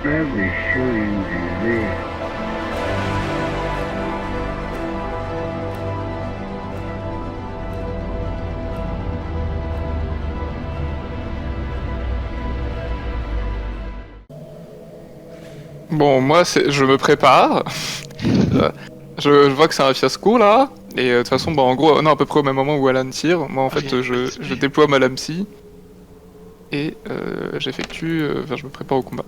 Every shooting you live. Bon, moi, je me prépare. je vois que c'est un fiasco, là. Et de toute façon, bah, en gros, non, à peu près au même moment où Alan tire, moi, en fait, je déploie ma lame scie. Et j'effectue... Enfin, je me prépare au combat.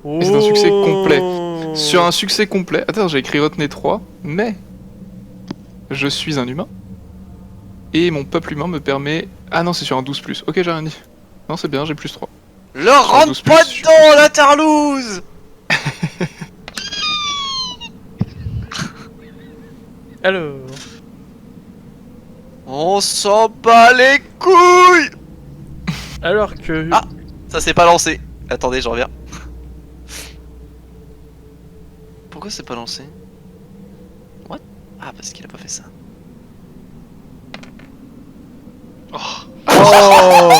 Et c'est un succès complet. Sur un succès complet... Attends, j'ai écrit retenez 3, mais... Je suis un humain. Et mon peuple humain me permet... Ah non, c'est sur un 12+. Ok, j'ai rien dit. Non, c'est bien, j'ai plus 3. Leur rentre pas dedans, la tarlouse. Alors... On s'en bat les couilles. Alors que... Ah, ça s'est pas lancé. Attendez, je reviens. Pourquoi c'est pas lancé? What? Ah, parce qu'il a pas fait ça. Oh.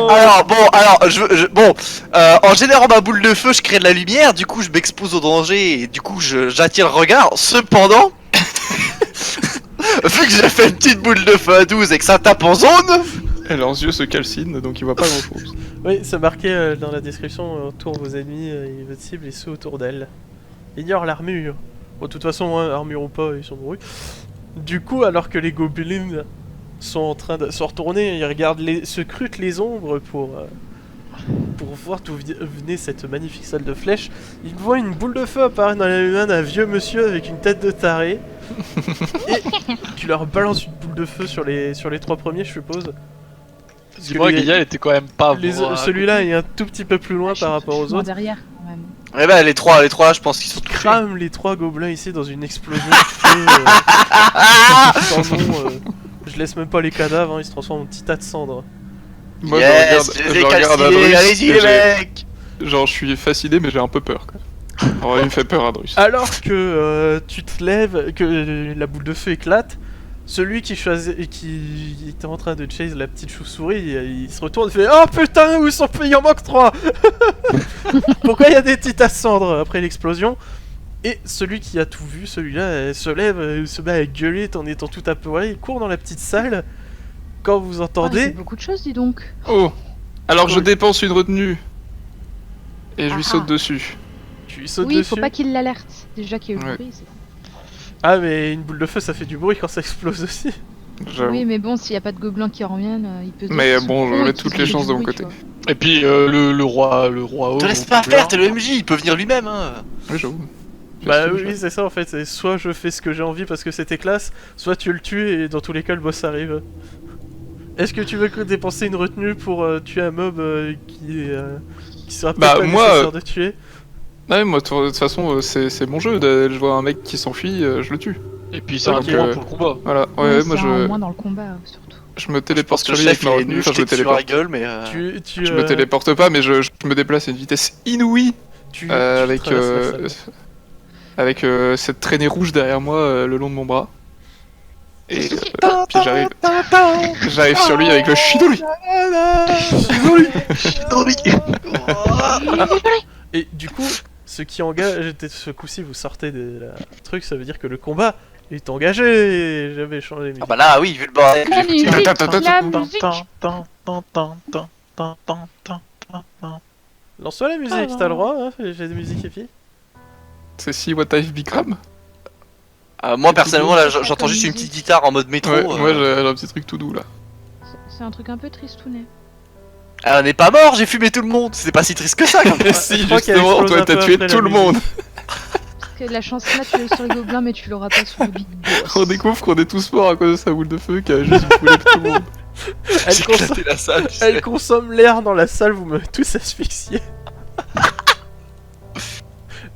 Alors en générant ma boule de feu, je crée de la lumière, du coup je m'expose au danger et du coup j'attire le regard. Cependant, vu que j'ai fait une petite boule de feu à 12 et que ça tape en zone, Et leurs yeux se calcinent, donc ils voient pas grand-chose. Oui, c'est marqué dans la description, autour vos ennemis et votre cible et ceux autour d'elle. Ignore l'armure. Bon, de toute façon, hein, armure ou pas, ils sont bruits. Du coup, alors que les gobelins sont en train de se retourner, ils regardent scrutent les ombres pour voir d'où venait cette magnifique salle de flèches. Ils voient une boule de feu apparaître dans la main d'un vieux monsieur avec une tête de taré. Et tu leur balances une boule de feu sur les 3 premiers, je suppose. Dis-moi, Guilla était quand même pas... Celui-là est un tout petit peu plus loin par rapport aux autres. Derrière, quand même. eh ben les trois là, je pense qu'ils sont touchés. Crame les 3 gobelins ici dans une explosion de feu. Sans nom, je laisse même pas les cadavres, hein, ils se transforment en petits tas de cendres. Moi, Yes, je regarde calcinés, Adrus, allez-y et les mecs. genre, je suis fasciné, mais j'ai un peu peur, quoi. Alors, il me fait peur, Adrus. Alors que tu te lèves, que la boule de feu éclate, celui qui était en train de chase la petite chauve-souris, il se retourne et fait « Oh putain, où sont... il en manque 3 !» Pourquoi il y a des petits tas de cendres après l'explosion? Et celui qui a tout vu, celui-là, se lève, se met à gueuler en étant tout apeuré, il court dans la petite salle. Quand vous Ah, entendez... c'est beaucoup de choses, dis donc. Oh! Alors, je dépense une retenue. Et je lui Ah. saute dessus. Tu lui sautes Oui, dessus. faut pas qu'il l'alerte. Déjà qu'il y a eu le Ouais. bruit, c'est... Ah mais une boule de feu ça fait du bruit quand ça explose aussi. J'avoue. Oui, mais bon, s'il y a pas de gobelins qui reviennent, il peut... Mais se dire bon, qu'ils je sont mets cons et toutes qu'ils les font chances du de mon bruit, côté. tu vois. Et puis le roi Te laisse pas faire, t'es le MJ, il peut venir lui-même hein. Oui, j'avoue. Bah Fais ce que oui je c'est ça en fait, c'est soit je fais ce que j'ai envie parce que c'était classe, soit tu le tues et dans tous les cas le boss arrive. Est-ce que tu veux dépenser une retenue pour tuer un mob qui sera peut-être Bah, pas moi, nécessaire de tuer? Ouais, moi, de toute façon, c'est mon jeu. Je vois un mec qui s'enfuit, je le tue. Et puis c'est Ok. un point pour le combat. Voilà, Oui, ouais, moi, c'est un je moins dans le combat, surtout. me téléporte Parce que sur le lui chef avec ma il est retenue. nul, Enfin, je me sur la téléporte. gueule mais Je me téléporte pas, mais je me déplace à une vitesse inouïe tu avec traverses la salle. avec cette traînée rouge derrière moi le long de mon bras. Et puis j'arrive sur lui avec le Shidori. Et du coup, ce qui engage, ce coup-ci vous sortez de la truc, ça veut dire que le combat est engagé. J'avais changé les Ah musiques. bah là oui, vu le bordel que La j'ai foutu. musique, la musique. Lance-toi la musique, t'as le droit, hein, j'ai des musiques et filles. C'est si What I've Become. Moi personnellement là j'entends comme juste une musique. petite guitare en mode métro. Ouais, moi j'ai un petit truc tout doux là. C'est un truc un peu tristounet. Ah, on n'est pas mort, j'ai fumé tout le monde, c'est pas si triste que ça quand même. Mais si, je crois qu'elle justement, explose toi un t'as peu tué après la tout le musique. monde. Parce que la chance là, tu es sur les gobelins, mais tu l'auras pas sur le big boss. On découvre qu'on est tous morts à cause de sa boule de feu qui a juste brûlé tout le monde. Elle, J'ai consomme... éclaté la salle, tu sais. Elle consomme l'air dans la salle, vous me tous asphyxier.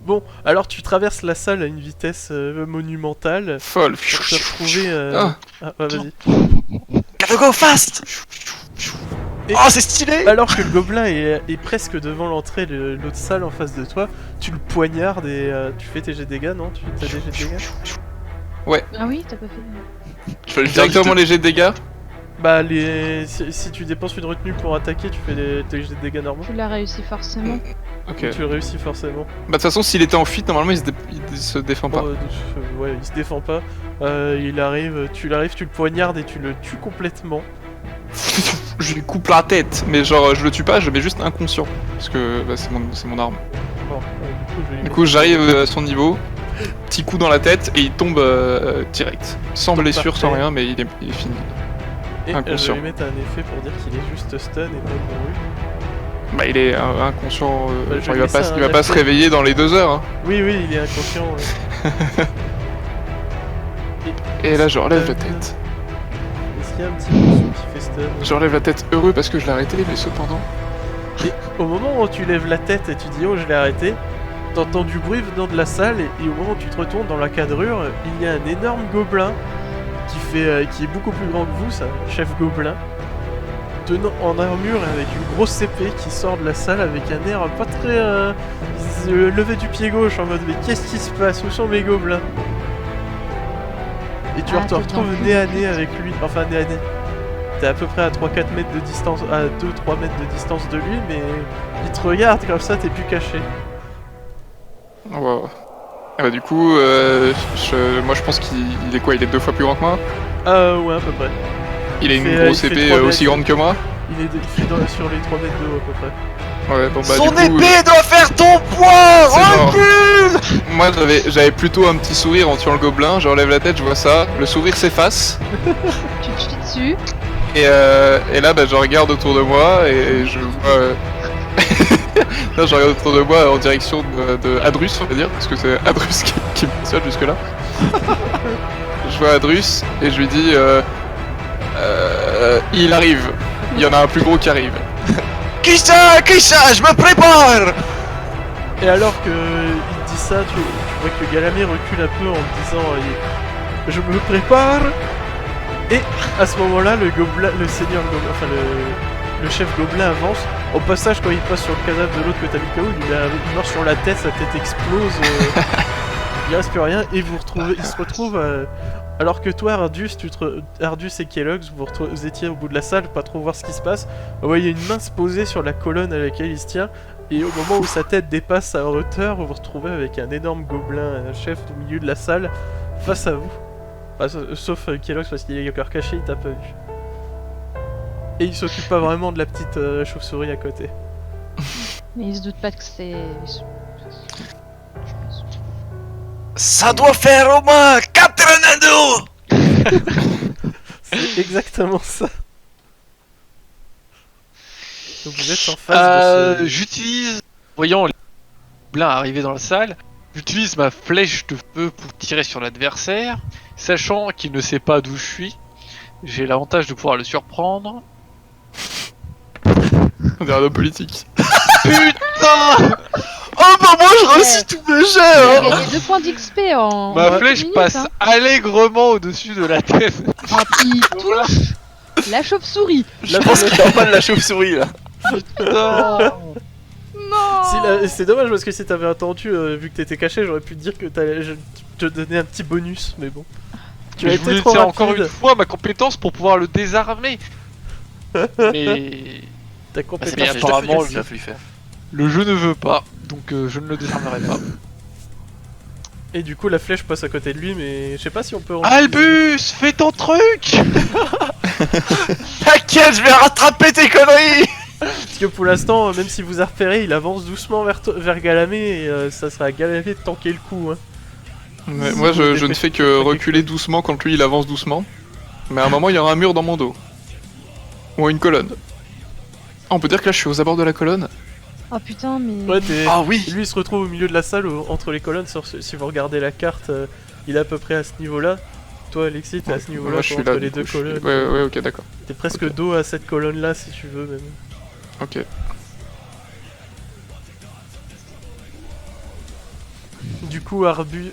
Bon, alors tu traverses la salle à une vitesse monumentale Folle. pour te retrouver... Ah. Ah, vas-y. Gotta go fast. Et- Oh c'est stylé. Alors que le gobelin est presque devant l'entrée de l'autre salle en face de toi, tu le poignardes et tu fais tes jets de dégâts, non? Tu fais tes jets de dégâts? Ah oui, t'as pas fait... Je vais lui dire Directement léger de dégâts. Bah, si tu dépenses une retenue pour attaquer, tu fais des jets de dégâts normaux. Tu l'as réussi forcément. Ok. Tu réussis forcément. Bah de toute façon, s'il était en fuite, normalement il se défend pas. Ouais, il se défend pas. Tu le poignardes et tu le tues complètement. Je lui coupe la tête, mais genre je le tue pas, je le mets juste inconscient. Parce que bah, c'est mon arme. Bon, Du coup, j'arrive à son niveau, petit coup dans la tête et il tombe direct. Sans blessure, sans Parfait. rien, mais il est fini. et je inconscient. vais mettre un effet pour dire qu'il est juste stun et pas mouru. Bah il est inconscient, Bah, je genre, vais il va laisser pas un se réveiller dans les 2 heures. Hein. Oui, il est inconscient. Ouais. Et là je relève la Stun. tête. Est-ce qu'il y a un petit monstre qui fait stun? Je relève la tête heureux parce que je l'ai arrêté, mais cependant... Au moment où tu lèves la tête et tu dis oh je l'ai arrêté, t'entends du bruit venant de la salle et au moment où tu te retournes dans la cadrure, il y a un énorme gobelin qui est beaucoup plus grand que vous, c'est un chef gobelin, tenant en armure et avec une grosse épée qui sort de la salle avec un air pas très levé du pied gauche en mode mais qu'est-ce qui se passe, où sont mes gobelins? Et tu Ah, te t'es retrouves dans le nez à public. nez avec lui, enfin nez à nez. T'es à peu près à 3-4 mètres de distance, à 2-3 mètres de distance de lui, mais il te regarde comme ça, t'es plus caché. Wow. Ah bah du coup, moi je pense qu'il est quoi? Il est 2 fois plus grand que moi? Ouais, à peu près. Il a Il une fait- grosse il fait épée 3 aussi mètres. grande que moi? Il fait sur les 3 mètres de haut, à peu près. Ouais, bon bah Son du coup... épée doit faire ton poids. C'est genre- Recule. Moi j'avais plutôt un petit sourire en tuant le gobelin, je relève la tête, je vois ça, le sourire s'efface, Tu te chies dessus. et là bah, je regarde autour de moi et je vois... Là je regarde autour de moi en direction de Adrus, on va dire, parce que c'est Adrus qui me mentionne jusque là. Je vois Adrus et je lui dis il arrive, il y en a un plus gros qui arrive. Qui ça, je me prépare. Et alors que il dit ça, tu vois que Galamé recule un peu en disant je me prépare. Et à ce moment-là, le seigneur gobelin, enfin le chef gobelin avance. Au passage, quand il passe sur le cadavre de l'autre que t'as mis KO, il meurt sur la tête, sa tête explose. Il reste plus rien et il se retrouve. Alors que toi, Ardus et Kellogg's, vous étiez au bout de la salle, pas trop voir ce qui se passe. Vous voyez une main se poser sur la colonne à laquelle il se tient, et au moment où sa tête dépasse sa hauteur, vous vous retrouvez avec un énorme gobelin, un chef au milieu de la salle, face à vous. Enfin, sauf Kellogg's parce qu'il est encore caché, il t'a pas vu. Et il s'occupe pas vraiment de la petite chauve-souris à côté. Mais il se doute pas que c'est. Ça doit faire au moins 4 nanos. C'est exactement ça. Donc vous êtes en face de ce... J'utilise, voyant les gobelins arriver dans la salle, j'utilise ma flèche de feu pour tirer sur l'adversaire, sachant qu'il ne sait pas d'où je suis. J'ai l'avantage de pouvoir le surprendre. On dirait un homme politique. Putain! Oh bah moi je réussis tous mes jets. Il Hein. a gagné 2 points d'XP en. Ma en flèche minutes, passe hein. allègrement au-dessus de la tête. Ah, puis il touche la chauve-souris. Je pense qu'il y a pas de la chauve-souris là. Putain! Non. C'est dommage parce que si t'avais attendu, vu que t'étais caché, j'aurais pu te dire que je te donnais un petit bonus, mais bon. Tu as Mais je été voulais trop utiliser rapide. encore une fois ma compétence pour pouvoir le désarmer. Mais Ta Ah, compétence. c'est bien, apparemment, je lui faire. le jeu ne veut pas, donc je ne le désarmerai pas. Et du coup, la flèche passe à côté de lui, mais je sais pas si on peut. Albus, fais ton truc! T'inquiète, je vais rattraper tes conneries. Parce que pour l'instant, même si vous a repéré, il avance doucement vers Galamé et ça sera à Galamé de tanker le coup. Hein. Ouais, moi je ne fais que reculer doucement quand lui il avance doucement. Mais à un moment il y aura un mur dans mon dos. Ou une colonne. Ah, on peut dire que là je suis aux abords de la colonne. Oh putain, mais. Ouais, t'es. Ah oui. Lui, il se retrouve au milieu de la salle, entre les colonnes. Si vous regardez la carte, il est à peu près à ce niveau-là. Toi, Alexis, t'es à ce niveau-là, Moi je suis entre là. les du deux coup, je suis- colonnes. Ouais, ok, d'accord. T'es presque ok. dos à cette colonne-là, si tu veux, même. Ok. Du coup, Ardus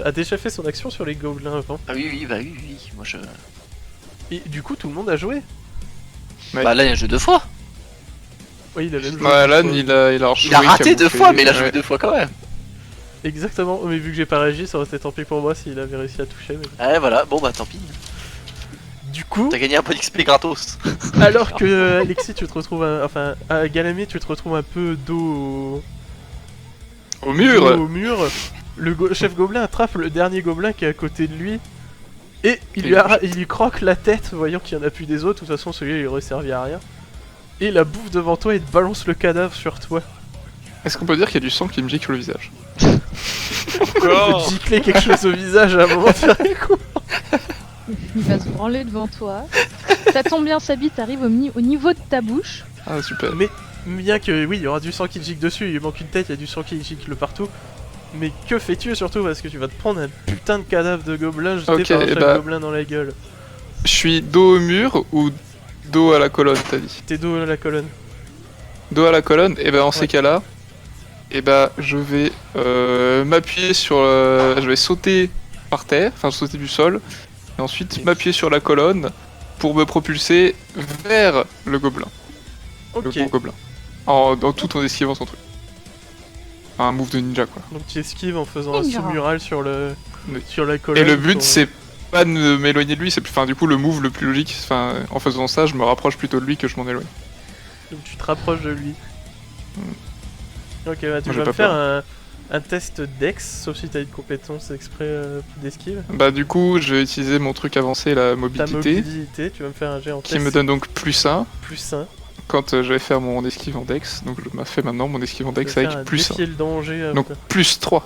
a déjà fait son action sur les gobelins avant. Ah oui, bah oui, moi je... Et du coup, tout le monde a joué. Ouais. Bah là il y a un jeu 2 fois. Oui, il a même joué. Ouais, deux Alan fois. il a Il a joué, raté 2 camouflé, fois, mais il a joué ouais. 2 fois quand même. Exactement, mais vu que j'ai pas réagi, ça aurait été tant pis pour moi s'il avait réussi à toucher. Mais... Ouais voilà, bon bah tant pis. Du coup, T'as gagné un peu d'XP gratos. alors que Alexis, tu te retrouves, à Galamé, tu te retrouves un peu dos Au mur. au mur, le chef gobelin attrape le dernier gobelin qui est à côté de lui et il lui croque la tête, voyant qu'il y en a plus des autres. De toute façon, celui-là il aurait servi à rien. Et la bouffe devant toi et te balance le cadavre sur toi. Est-ce qu'on peut dire qu'il y a du sang qui me gicle sur le visage? Te gicler quelque chose au visage à un moment donné, quoi. Il va se branler devant toi. Ça tombe bien, sa bite arrive au niveau de ta bouche. Ah super. Mais bien que oui, il y aura du sang qui te gicle dessus, il manque une tête, il y a du sang qui gicle partout. Mais que fais-tu surtout parce que tu vas te prendre un putain de cadavre de gobelin jeté Ok, par un chef bah- gobelin dans la gueule. Je suis dos au mur ou dos à la colonne, t'as dit? T'es dos à la colonne. Dos à la colonne, et ben en ces Ouais. cas-là, et ben je vais m'appuyer sur je vais sauter par terre, enfin sauter du sol, et ensuite m'appuyer sur la colonne pour me propulser vers le gobelin, le Ok, gros gobelin. Dans tout en esquivant son truc. Un move de ninja quoi. donc tu esquives en faisant un Ninja. sous-mural sur Oui. la colonne. Et le but pour- c'est pas de m'éloigner de lui, c'est enfin du coup le move le plus logique, enfin en faisant ça je me rapproche plutôt de lui que je m'en éloigne. Donc tu te rapproches de lui. Ok, bah tu j'ai vas pas me faire peur. un test Dex, sauf si t'as une compétence exprès d'esquive. Bah du coup je vais utiliser mon truc avancé, la Ta mobilité, mobilité, tu vas me faire un jet en qui test me donne donc +1. plus 1. Quand je vais faire mon esquive en dex, donc je m'a fait maintenant mon esquive en Tu vas dex faire avec un +1. défier le danger. Donc +3.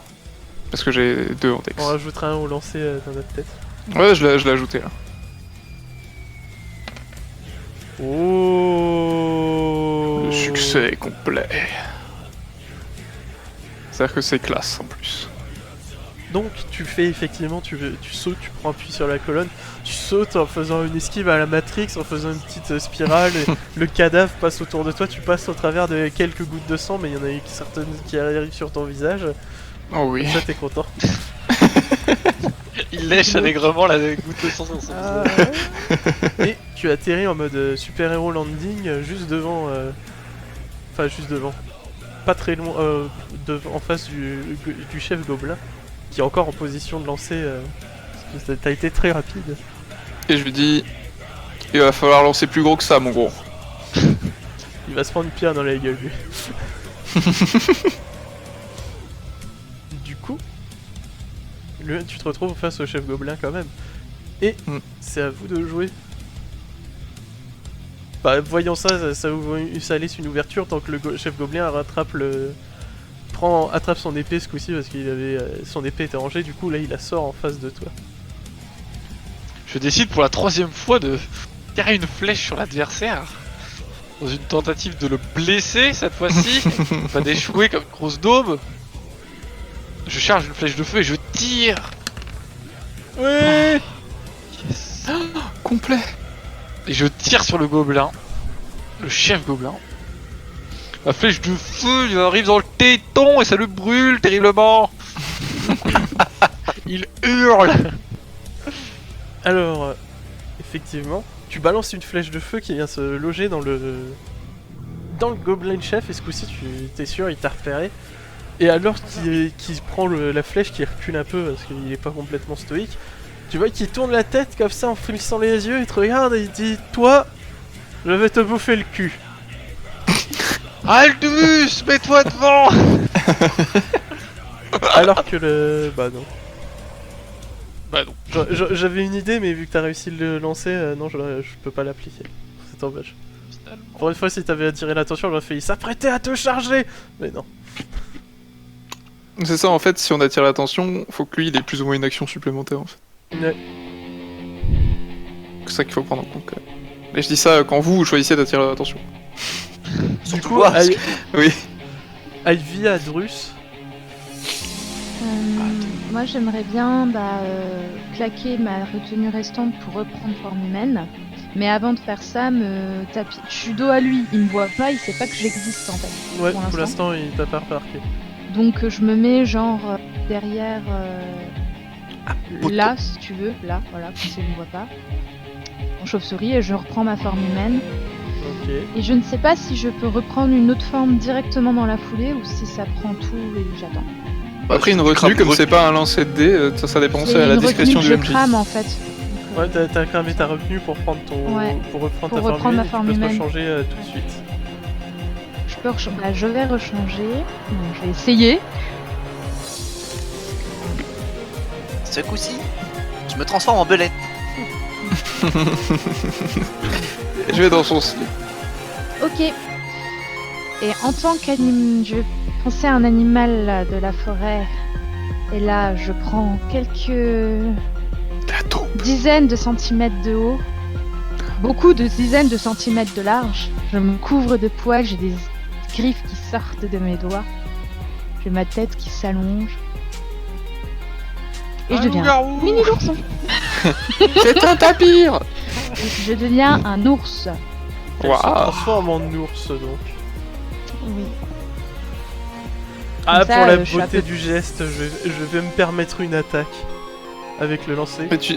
Parce que j'ai 2 en dex. On rajoutera un au lancer dans notre tête. Ouais, je l'ai ajouté là. Oh. Le succès est complet. C'est-à-dire que c'est classe en plus. Donc tu fais effectivement, tu sautes, tu prends appui sur la colonne, tu sautes en faisant une esquive à la Matrix, en faisant une petite spirale, et le cadavre passe autour de toi, tu passes au travers de quelques gouttes de sang, mais il y en a certaines qui arrivent sur ton visage, Oh oui. comme ça t'es content. Il lèche allègrement la goutte de sang sur son Ah, visage. Et tu atterris en mode super-héros landing, juste devant... Enfin juste devant. Pas très loin, en face du chef gobelin, qui est encore en position de lancer, parce que t'as été très rapide. Et je lui dis, il va falloir lancer plus gros que ça, mon gros. Il va se prendre une pierre dans la gueule, lui. Du coup, tu te retrouves face au chef gobelin quand même. Et c'est à vous de jouer. Bah, voyant ça laisse une ouverture tant que le chef gobelin attrape son épée ce coup-ci parce qu'il avait son épée était rangée. Du coup, là, il la sort en face de toi. Je décide pour la 3e fois de tirer une flèche sur l'adversaire. Dans une tentative de le blesser cette fois-ci. Pas d'échouer comme une grosse daube. Je charge une flèche de feu et je tire. Ouais. Yes. Complet. Et je tire sur le gobelin. Le chef gobelin. La flèche de feu il arrive dans le téton et ça le brûle terriblement. Il hurle. Alors, effectivement, tu balances une flèche de feu qui vient se loger dans le gobelin chef, et ce coup-ci, t'es sûr, il t'a repéré. Et alors qu'il prend la flèche, qui recule un peu parce qu'il est pas complètement stoïque, tu vois qu'il tourne la tête comme ça en frisant les yeux, il te regarde et il dit « Toi, je vais te bouffer le cul !» Aldus, mets-toi devant. Alors que le... Bah non. Bah non. J'avais une idée, mais vu que t'as réussi à le lancer, non, je peux pas l'appliquer. C'est dommage. Pour une fois, si t'avais attiré l'attention, j'aurais fait « Il s'apprêtait à te charger !» Mais non. C'est ça en fait, si on attire l'attention, faut que lui il ait plus ou moins une action supplémentaire en fait. Ouais. C'est ça qu'il faut prendre en compte quand même. Mais je dis ça quand vous choisissez d'attirer l'attention. Du coup, toi, Oui. Ivy, Adrus, moi j'aimerais bien claquer ma retenue restante pour reprendre forme humaine. Mais avant de faire ça, je suis dos à lui, il me voit pas, il sait pas que j'existe en fait. ouais, pour pour l'instant, il t'a pas remarqué. Donc je me mets genre derrière là si tu veux, là, voilà, comme ça il me voit pas. En chauve-souris et je reprends ma forme humaine. Ok. Et je ne sais pas si je peux reprendre une autre forme directement dans la foulée ou si ça prend tout et j'attends. Après une tu retenue, crames comme une c'est pas un lancer de dés, ça dépend, c'est à la une discrétion retenue du que je MJ. crame en fait. Donc, Ouais, t'as cramé ta retenue pour prendre ton... Ouais, pour reprendre pour ta reprendre ma forme forme humaine, tu humaine. peux te rechanger tout de suite. Bah, je vais rechanger. Non, je vais essayer. Ce coup-ci, je me transforme en belette. Je vais dans son slip. Ok. Et en tant qu'animal, je pensais à un animal là, de la forêt. Et là, je prends quelques La taupe. dizaines de centimètres de haut. Beaucoup de dizaines de centimètres de large. Je me couvre de poils, j'ai des griffes qui sortent de mes doigts. J'ai ma tête qui s'allonge. Et je deviens un mini ourson. C'est un tapir. Je deviens un ours. Elle se Waouh. transforme en ours donc. Oui. Ah, Comme ça, pour la je suis un beauté peu- du geste, je vais me permettre une attaque avec le lancer. Mais tu...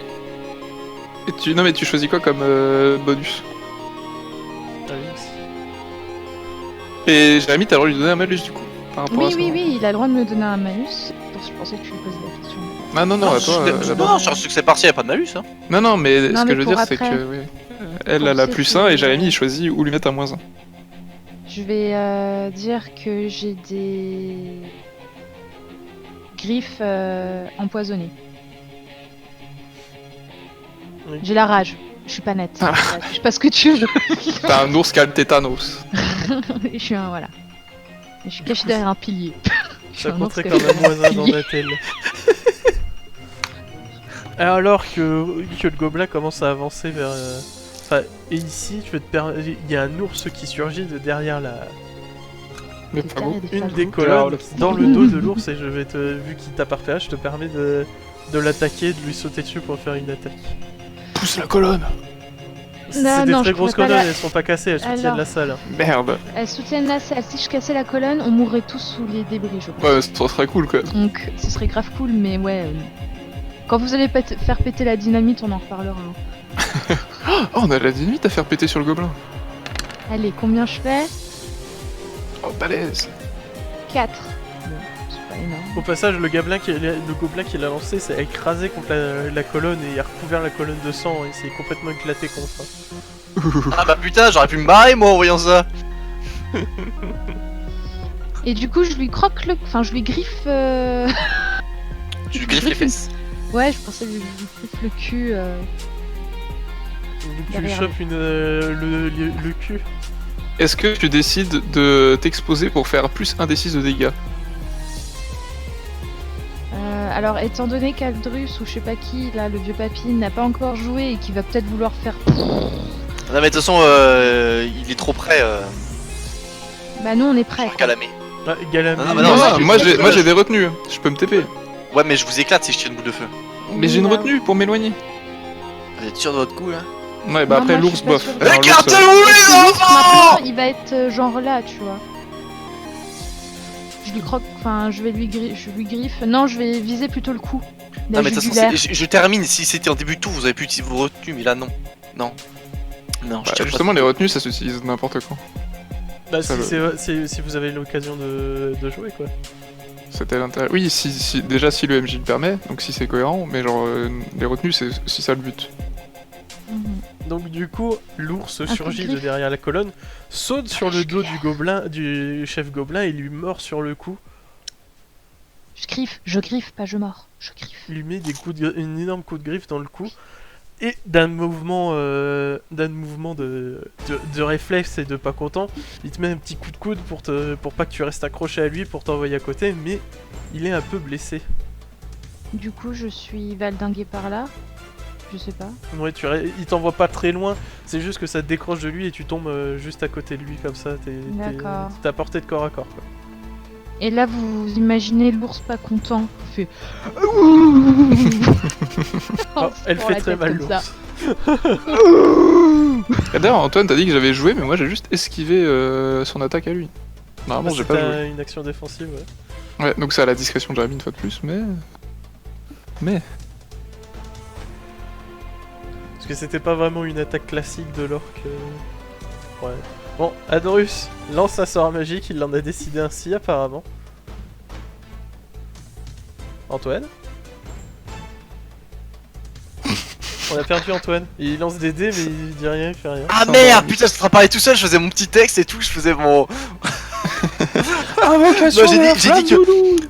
Non mais tu choisis quoi comme bonus? Ah oui, aussi. Et Jérémy, t'as le droit de lui donner un malus du coup par rapport à Oui, ça. oui, oui, il a le droit de me donner un malus. Je pensais que tu lui posais la question. Ah non, non, à toi, là-bas. non, sur un succès partiel, y a pas de malus. Hein. Non, non, mais Non, ce que mais je veux pour dire, c'est après. que... oui. Elle, Pour elle a ceux plus qui- 1 et Jérémy, il choisit où lui mettre un -1. Je vais dire que j'ai des griffes empoisonnées. Oui. J'ai la rage. Je suis pas nette. Ah. Je sais pas ce que tu veux. T'as un ours qui a le tétanos. Je suis un voilà. Je suis caché derrière un pilier. Je suis Ça un ours compterait caché comme un derrière moins 1 dans pilier. la telle. Alors que le gobelin commence à avancer vers... Enfin, et ici, il y a un ours qui surgit de derrière Mais Des pas stars bon. et des une phares. des colonnes dans le dos de l'ours et je vais te... Vu qu'il t'a parfait, je te permets de l'attaquer, de lui sauter dessus pour faire une attaque. Pousse la colonne. C'est Non, des non, très je grosses pourrais pas colonnes, la- elles sont pas cassées, elles soutiennent Alors. la salle. Merde. Elles soutiennent la salle. Si je cassais la colonne, on mourrait tous sous les débris, je pense. Ouais, ça serait cool quand même. Donc ce serait grave cool, mais ouais. Quand vous allez faire péter la dynamite, on en reparlera. hein. Oh, on a de la dynamite à faire péter sur le gobelin. Allez, combien je fais Oh, balèze. 4. Bon, c'est pas énorme. Au passage, le gobelin qui l'a lancé s'est écrasé contre la colonne et il a recouvert la colonne de sang et s'est complètement éclaté contre. Ah bah putain, j'aurais pu me barrer moi en voyant ça. Et du coup, je lui croque le. Enfin, je lui griffe. Je lui griffe les fesses. Ouais, je pensais lui griffe le cul. Tu lui Derrière chopes le cul. Est-ce que tu décides de t'exposer pour faire plus 1d6 de dégâts? Alors, étant donné qu'Aldrus ou je sais pas qui, là, le vieux papy, n'a pas encore joué et qui va peut-être vouloir faire. Non mais de toute façon, il est trop près. Bah, nous, on est prêts. Sur Galamé. Ah, Galamé. Ah, bah Non, non, non, je- moi je- j'ai des retenues. Je peux me TP. Ouais, mais je vous éclate si je tire une boule de feu. Mais j'ai une Oui, retenue pour m'éloigner. Vous êtes sûr de votre coup là? Ouais, bah Non, après moi, je l'ours suis pas bof. sûre. Alors, l'ours, Écartez-vous les L'ours, enfants! maintenant, il va être genre là, tu vois. Je lui croque, enfin, je lui griffe. Non, je vais viser plutôt le cou. La Non mais de toute jugulaire. façon, je termine. Si c'était en début de tour, vous avez pu utiliser vos retenues, mais là non. Non. Non, je Bah, tire justement, pas. les retenues ça s'utilise n'importe quand. Bah, Ça, si vous avez l'occasion de jouer quoi. C'était l'intérêt. Oui, déjà si le MJ le permet, donc si c'est cohérent, mais genre les retenues c'est aussi ça le but. Mhm. Donc du coup, l'ours coup de surgit de griffe. derrière la colonne, saute sur le dos du chef gobelin et lui mord sur le cou. Je griffe, pas je mords. Je griffe. Il lui met une énorme coup de griffe dans le cou. Et d'un mouvement, de réflexe et de pas content, il te met un petit coup de coude pour pas que tu restes accroché à lui pour t'envoyer à côté, mais il est un peu blessé. Du coup, je suis valdinguée par là. Je sais pas. Ouais, il t'envoie pas très loin, c'est juste que ça te décroche de lui et tu tombes juste à côté de lui comme ça. D'accord. T'es à portée de corps à corps. Quoi. Et là, vous imaginez l'ours pas content. Il fait. Oh, elle Pour fait la très tête mal comme ça. l'ours. Et d'ailleurs, Antoine t'as dit que j'avais joué, mais moi j'ai juste esquivé son attaque à lui. Normalement, j'ai pas joué. Une action défensive, ouais. Ouais, donc c'est à la discrétion de Jérémy une fois de plus, mais. Parce que c'était pas vraiment une attaque classique de l'orque. Ouais. Bon, Adorus lance sa sort magique, il en a décidé ainsi apparemment. Antoine. On a perdu Antoine. Il lance des dés, mais il dit rien, il fait rien. Ah merde, putain, je te parler tout seul, je faisais mon petit texte et tout, je faisais mon... Invocation Non, j'ai dit que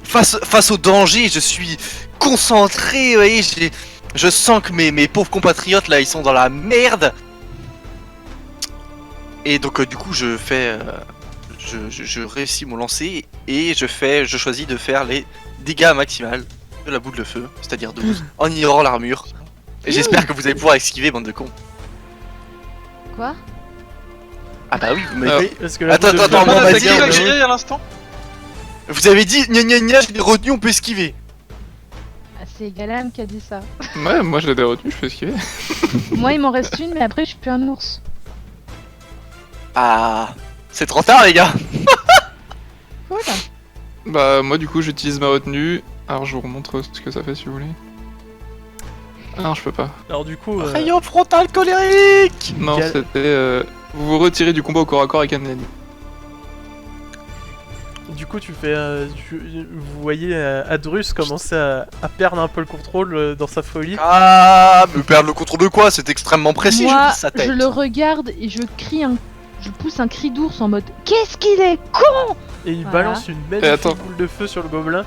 face au danger, je suis concentré, vous voyez, je sens que mes pauvres compatriotes là, ils sont dans la merde. Et donc du coup, je fais, je réussis mon lancer et je choisis de faire les dégâts maximales de la boule de feu, c'est-à-dire 12, en ignorant l'armure. Et j'espère que vous allez pouvoir esquiver, bande de cons. Quoi? Ah bah oui, vous Alors, m'avez... Parce que la Attends, boule de attends, feu- attends, On on a m'a attaqué dit, Valkyrie à l'instant. Vous avez dit, gna gna gna, j'ai retenu, on peut esquiver. Ah, c'est Galam qui a dit ça. Ouais, moi je l'ai retenu, je peux esquiver. Moi, il m'en reste une, mais après, je suis plus un ours. Ah, c'est trop tard les gars. Cool. Bah, moi du coup, j'utilise ma retenue. Alors, je vous remontre ce que ça fait si vous voulez. Ah non, je peux pas. Alors du coup, Rayon frontal colérique. Non, Gal- c'était. Vous vous retirez du combat au corps à corps avec un ennemi. tu fais, vous voyez Adrus commencer à perdre un peu le contrôle dans sa folie. Ah, me perdre le contrôle de quoi? C'est extrêmement précis, Moi, je vise sa tête. je le regarde et je pousse un cri d'ours en mode qu'est-ce qu'il est con. Et il Voilà. balance une Et magnifique attends. boule de feu sur le gobelin.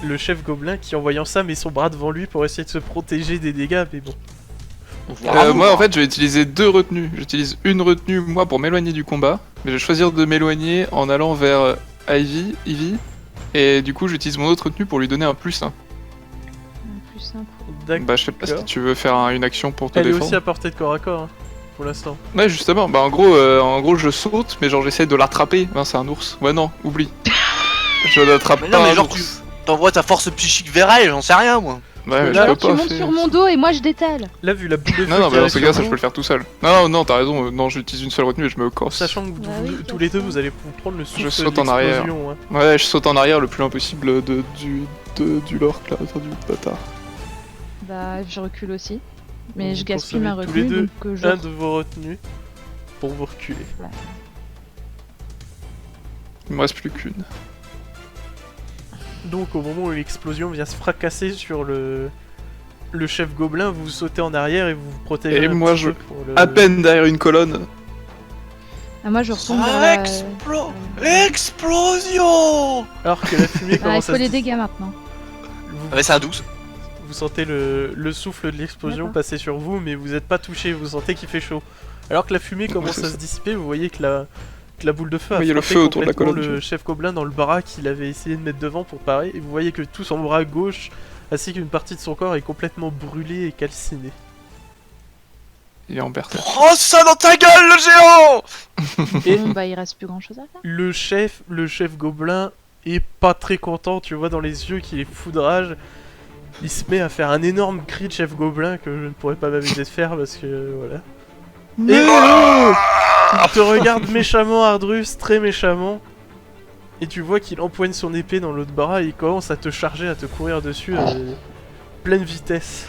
Le chef gobelin qui, en voyant ça, met son bras devant lui pour essayer de se protéger des dégâts, mais bon. Moi en fait, je vais utiliser 2 retenues. J'utilise une retenue, moi, pour m'éloigner du combat. Mais je vais choisir de m'éloigner en allant vers Ivy. Et du coup, j'utilise mon autre retenue pour lui donner un plus 1. Plus simple. D'accord. Bah, je sais pas si tu veux faire une action pour te Elle est défendre. aussi à portée de corps à corps, hein, pour l'instant. Ouais, justement. Bah, en gros, je saute, mais genre, j'essaie de l'attraper. Ben, c'est un ours. Ouais, non, oublie. Je l'attrape Mais pas. non, mais un genre, ours. t'envoies ta force psychique vers elle, j'en sais rien moi. Ouais, mais Là, je peux Tu pas. montes faire- sur mon dos et moi je détale. Là, vu la boule de feu Non, non, qui mais dans arrive ce sur cas, ça, vous, je peux le faire tout seul. Non, non, t'as raison. Non, j'utilise une seule retenue et je me corse. sachant que vous, Bah oui, tous bien les deux, sûr. vous allez prendre le souffle saute de en arrière. l'explosion, hein. Ouais, je saute en arrière le plus loin possible du lorc là, enfin, du bâtard. Bah, je recule aussi. Mais Vous je gaspille ma consommez tous les retenue, deux donc je... un de vos retenues pour vous reculer. Il me reste plus qu'une. Donc au moment où l'explosion vient se fracasser sur le chef gobelin, vous sautez en arrière et vous vous protégez Et un moi, petit je- peu pour le... À peine derrière une colonne. Ah, moi je retombe dans la... L'explosion. Alors que la fumée Ah, il commence faut à les se... dégâts maintenant. Ah mais c'est un 12. Vous sentez le souffle de l'explosion D'accord. passer sur vous, mais vous n'êtes pas touché, vous sentez qu'il fait chaud. Alors que la fumée commence c'est à ça. se dissiper, vous voyez que la boule de feu a Oui, il y a le frappé feu autour de la complètement colonne, le tu chef gobelin dans le bras qu'il avait essayé de mettre devant pour parer, et vous voyez que tout son bras gauche, ainsi qu'une partie de son corps est complètement brûlée et calcinée. Il est en berserk. Prends ça dans ta gueule le géant. Et- Bon, bah il reste plus grand chose à faire. Le chef gobelin est pas très content, tu vois dans les yeux qu'il est fou de rage. Il se met à faire un énorme cri de chef gobelin que je ne pourrais pas m'amuser de faire parce que voilà. Et il te regarde méchamment, Ardrus, très méchamment. Et tu vois qu'il empoigne son épée dans l'autre bras et il commence à te charger, à te courir dessus à pleine vitesse.